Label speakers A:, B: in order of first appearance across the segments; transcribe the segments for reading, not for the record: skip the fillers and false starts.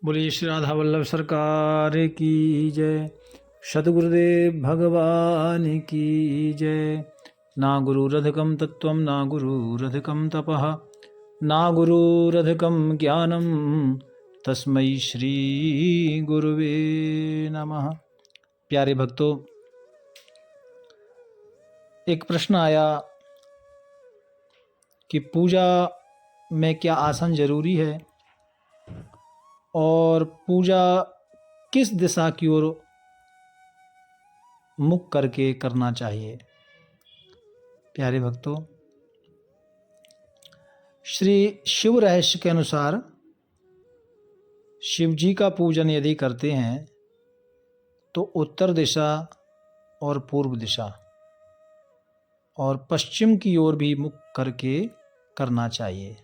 A: बोलिए श्री राधा वल्लभ सरकार की जय। सद्गुरुदेव भगवान की जय। ना गुरुरधिकं तत्त्वं ना गुरुरधिकं तपः ना गुरुरधिकं ज्ञानं तस्मै श्री गुरुवे नमः। प्यारे भक्तों, एक प्रश्न आया कि पूजा में क्या आसन जरूरी है और पूजा किस दिशा की ओर मुख करके करना चाहिए। प्यारे भक्तों, श्री शिव रहस्य के अनुसार शिव जी का पूजन यदि करते हैं तो उत्तर दिशा और पूर्व दिशा और पश्चिम की ओर भी मुख करके करना चाहिए।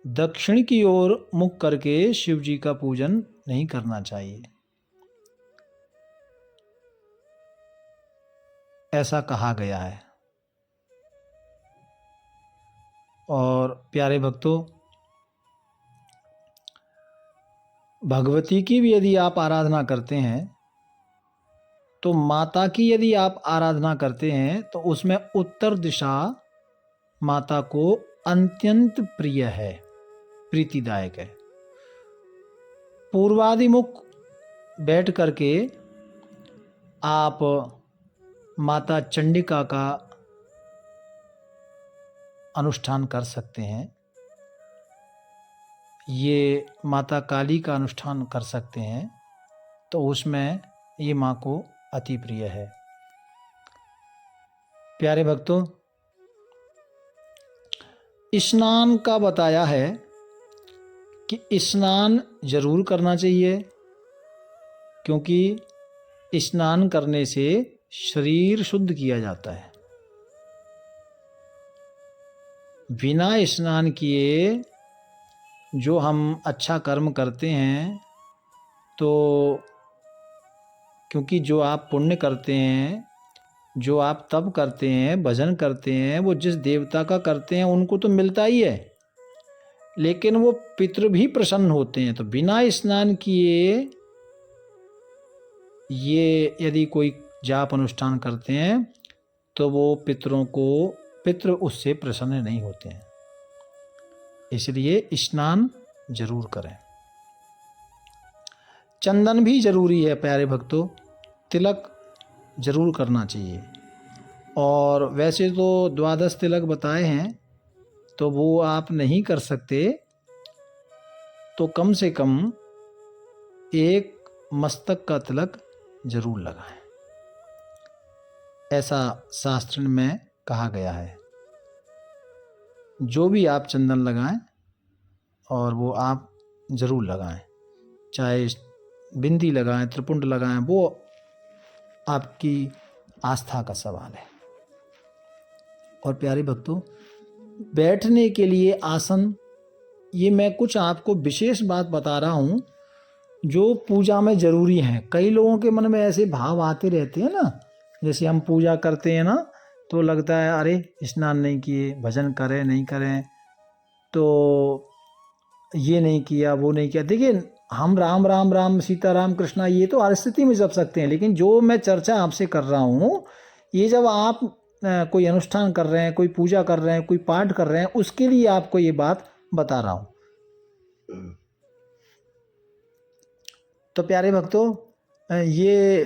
A: दक्षिण की ओर मुख करके शिव जी का पूजन नहीं करना चाहिए, ऐसा कहा गया है। और प्यारे भक्तों, भगवती की भी यदि आप आराधना करते हैं तो माता की यदि आप आराधना करते हैं तो उसमें उत्तर दिशा माता को अत्यंत प्रिय है, प्रीतिदायक है। पूर्वादिमुख बैठ करके आप माता चंडिका का अनुष्ठान कर सकते हैं, ये माता काली का अनुष्ठान कर सकते हैं, तो उसमें ये माँ को अति प्रिय है। प्यारे भक्तों, स्नान का बताया है कि स्नान जरूर करना चाहिए, क्योंकि स्नान करने से शरीर शुद्ध किया जाता है। बिना स्नान किए जो हम अच्छा कर्म करते हैं तो क्योंकि जो आप पुण्य करते हैं, जो आप तप करते हैं, भजन करते हैं, वो जिस देवता का करते हैं उनको तो मिलता ही है, लेकिन वो पितृ भी प्रसन्न होते हैं। तो बिना स्नान किए ये यदि कोई जाप अनुष्ठान करते हैं तो वो पितृ उससे प्रसन्न नहीं होते हैं, इसलिए स्नान जरूर करें। चंदन भी जरूरी है प्यारे भक्तों, तिलक जरूर करना चाहिए। और वैसे तो 12 तिलक बताए हैं, तो वो आप नहीं कर सकते तो कम से कम एक मस्तक का तिलक जरूर लगाएं, ऐसा शास्त्र में कहा गया है। जो भी आप चंदन लगाएं और वो आप जरूर लगाएं, चाहे बिंदी लगाएं, त्रिपुंड लगाएं, वो आपकी आस्था का सवाल है। और प्यारे भक्तों, बैठने के लिए आसन, ये मैं कुछ आपको विशेष बात बता रहा हूँ जो पूजा में ज़रूरी हैं। कई लोगों के मन में ऐसे भाव आते रहते हैं ना, जैसे हम पूजा करते हैं ना तो लगता है अरे स्नान नहीं किए, भजन करें नहीं करें, तो ये नहीं किया वो नहीं किया। देखिए, हम राम राम राम सीता राम कृष्णा ये तो हर स्थिति में जप सकते हैं, लेकिन जो मैं चर्चा आपसे कर रहा हूँ, ये जब आप कोई अनुष्ठान कर रहे हैं, कोई पूजा कर रहे हैं, कोई पाठ कर रहे हैं, उसके लिए आपको ये बात बता रहा हूँ। तो प्यारे भक्तों, ये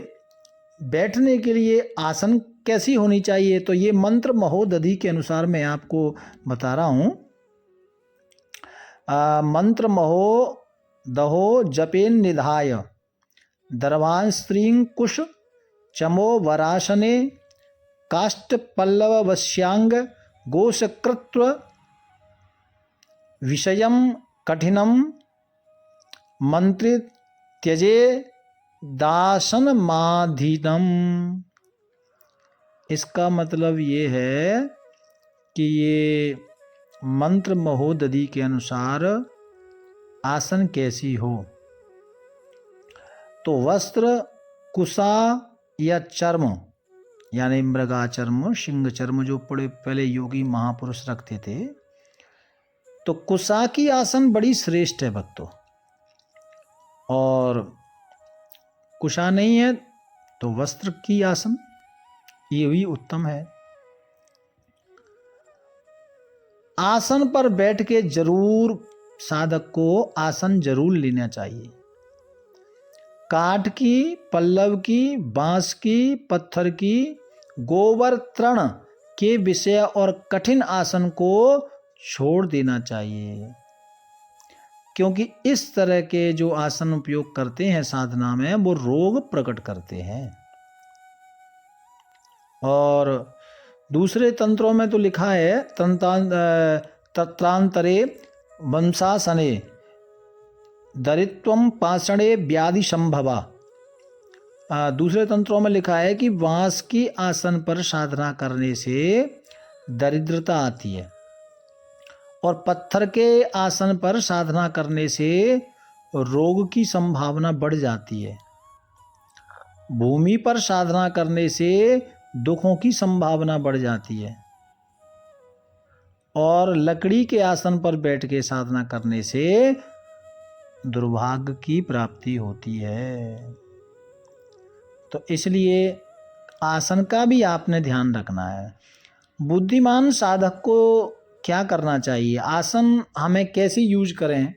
A: बैठने के लिए आसन कैसी होनी चाहिए, तो ये मंत्र महोदधि के अनुसार मैं आपको बता रहा हूँ। मंत्र महो दहो जपेन निधाय दर्भान स्त्रीं कुश चमो वरासने काष्ठ पल्लव वश्यांग गोशकृत्व विषयम कठिनम मंत्रित त्यजे दासन माधीनम। इसका मतलब ये है कि ये मंत्र महोदधि के अनुसार आसन कैसी हो, तो वस्त्र कुसा या चर्म, यानी मृगा चर्म, सिंह चर्म, जो पहले योगी महापुरुष रखते थे, तो कुशा की आसन बड़ी श्रेष्ठ है भक्तों, और कुशा नहीं है तो वस्त्र की आसन ये भी उत्तम है। आसन पर बैठ के जरूर साधक को आसन जरूर लेना चाहिए। काठ की, पल्लव की, बांस की, पत्थर की, गोबर तृण के विषय और कठिन आसन को छोड़ देना चाहिए, क्योंकि इस तरह के जो आसन उपयोग करते हैं साधना में वो रोग प्रकट करते हैं। और दूसरे तंत्रों में तो लिखा है तत्रांतरे वंशासने दरित्वम पाषणे व्याधि संभवा। दूसरे तंत्रों में लिखा है कि बांस की आसन पर साधना करने से दरिद्रता आती है, और पत्थर के आसन पर साधना करने से रोग की संभावना बढ़ जाती है। भूमि पर साधना करने से दुखों की संभावना बढ़ जाती है, और लकड़ी के आसन पर बैठ के साधना करने से दुर्भाग्य की प्राप्ति होती है। तो इसलिए आसन का भी आपने ध्यान रखना है। बुद्धिमान साधक को क्या करना चाहिए, आसन हमें कैसे यूज करें?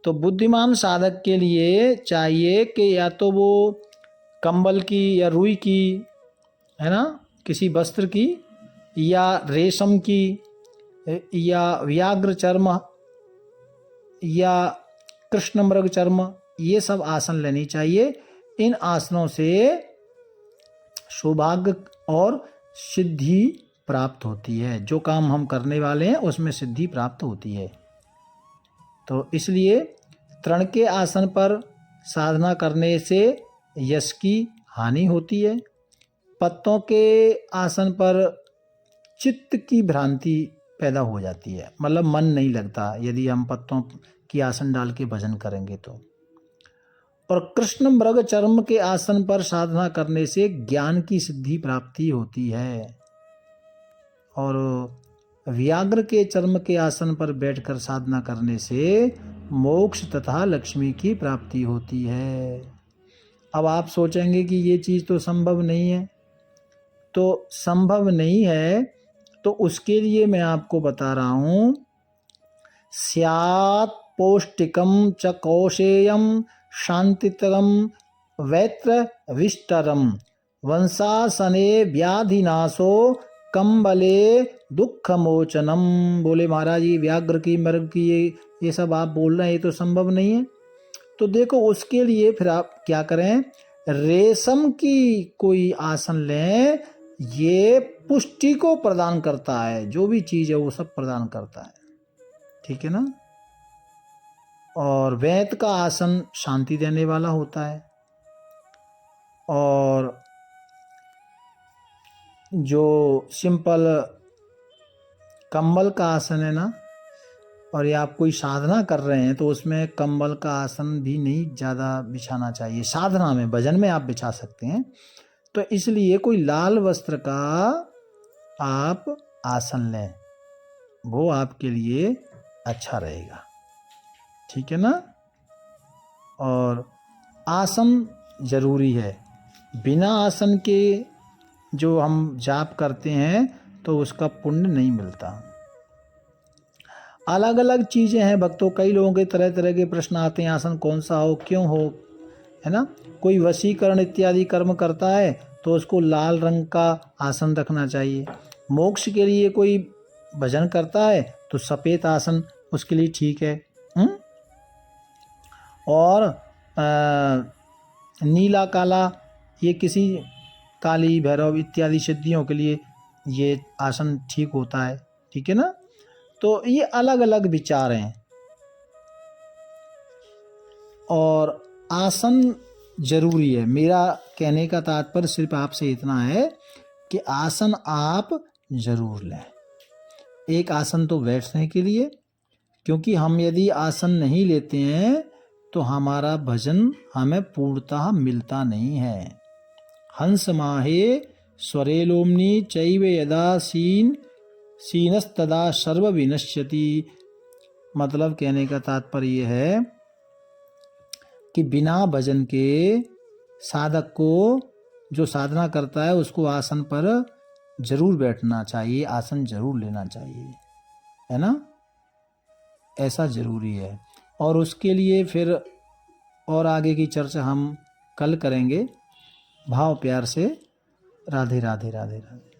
A: तो बुद्धिमान साधक के लिए चाहिए कि या तो वो कंबल की या रुई की, है ना, किसी वस्त्र की, या रेशम की, या व्याघ्र चर्म, या कृष्ण मृग चर्म, ये सब आसन लेनी चाहिए। इन आसनों से सौभाग्य और सिद्धि प्राप्त होती है। जो काम हम करने वाले हैं उसमें सिद्धि प्राप्त होती है। तो इसलिए तृण के आसन पर साधना करने से यश की हानि होती है। पत्तों के आसन पर चित्त की भ्रांति पैदा हो जाती है, मतलब मन नहीं लगता यदि हम पत्तों की आसन डाल के भजन करेंगे तो। और कृष्ण मृग चर्म के आसन पर साधना करने से ज्ञान की सिद्धि प्राप्ति होती है, और व्याघ्र के चर्म के आसन पर बैठकर साधना करने से मोक्ष तथा लक्ष्मी की प्राप्ति होती है। अब आप सोचेंगे कि ये चीज़ तो संभव नहीं है, तो संभव नहीं है तो उसके लिए मैं आपको बता रहा हूँ, स्यात् पौष्टिकम च कौशेयम शांतितरम वैत्र विष्टरम वंशासने व्याधिनाशो कंबले दुख मोचनम। बोले महाराज ये व्याघ्र की, मृग की, ये सब आप बोल रहे हैं, ये तो संभव नहीं है। तो देखो उसके लिए फिर आप क्या करें, रेशम की कोई आसन लें, ये पुष्टि को प्रदान करता है, जो भी चीज़ है वो सब प्रदान करता है, ठीक है ना। और वैत का आसन शांति देने वाला होता है, और जो सिंपल कंबल का आसन है ना, और ये आप कोई साधना कर रहे हैं तो उसमें कंबल का आसन भी नहीं ज़्यादा बिछाना चाहिए। साधना में, भजन में आप बिछा सकते हैं, तो इसलिए कोई लाल वस्त्र का आप आसन लें, वो आपके लिए अच्छा रहेगा, ठीक है ना। और आसन जरूरी है, बिना आसन के जो हम जाप करते हैं तो उसका पुण्य नहीं मिलता। अलग अलग चीज़ें हैं भक्तों, कई लोगों के तरह तरह के प्रश्न आते हैं, आसन कौन सा हो, क्यों हो, है ना। कोई वशीकरण इत्यादि कर्म करता है तो उसको लाल रंग का आसन रखना चाहिए। मोक्ष के लिए कोई भजन करता है तो सफ़ेद आसन उसके लिए ठीक है। और नीला काला, ये किसी काली भैरव इत्यादि सिद्धियों के लिए ये आसन ठीक होता है, ठीक है ना। तो ये अलग अलग विचार हैं, और आसन जरूरी है। मेरा कहने का तात्पर्य सिर्फ आपसे इतना है कि आसन आप जरूर लें। एक आसन तो बैठने के लिए, क्योंकि हम यदि आसन नहीं लेते हैं तो हमारा भजन हमें पूर्णतः मिलता नहीं है। हंस माहे स्वरे लोमनी चैव यदा सीनस्तदा सर्व विनश्यति मतलब कहने का तात्पर्य ये है कि बिना भजन के साधक को, जो साधना करता है, उसको आसन पर जरूर बैठना चाहिए, आसन जरूर लेना चाहिए, है ना। ऐसा जरूरी है। और उसके लिए फिर और आगे की चर्चा हम कल करेंगे। भाव प्यार से राधे राधे राधे राधे।